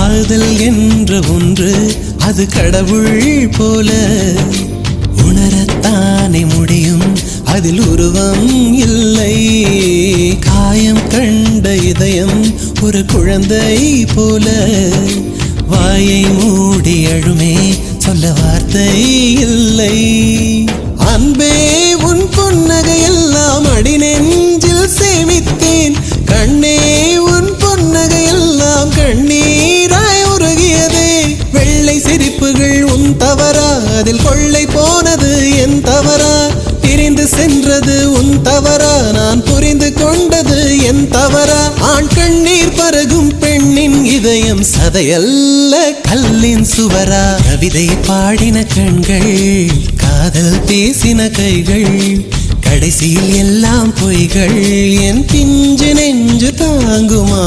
காதல் என்ற ஒன்று அது கடவுள் போல உணரத்தானே முடியும், அதில் உருவம் இல்லை. காயம் கண்ட இதயம் ஒரு குழந்தை போல வாயை மூடி அழுமே, சொல்ல வார்த்தை இல்லை. அன்பே உன் புன்னகை எல்லாம் அடி நெஞ்சில் சேமித்தேன். கண்ணே உன் புன்னகை எல்லாம் கண்ணீராய் உருகியதே. வெள்ளை சிரிப்புகள் உன் தவறா, அதில் கொள்ளை போனது என் தவறா? பிரிந்து சென்றது உன் தவறா, நான் புரிந்து கொண்டது என் தவறா? ஆண் கண்ணீர் பருகும் பெண்ணின் இதயம் சதையல்ல கல்லின் சுவரா? கவிதை பாடின கண்கள், காதல் பேசின கைகள், கடைசியில் எல்லாம் பொய்கள். என் பிஞ்சு நெஞ்சு தாங்குமா?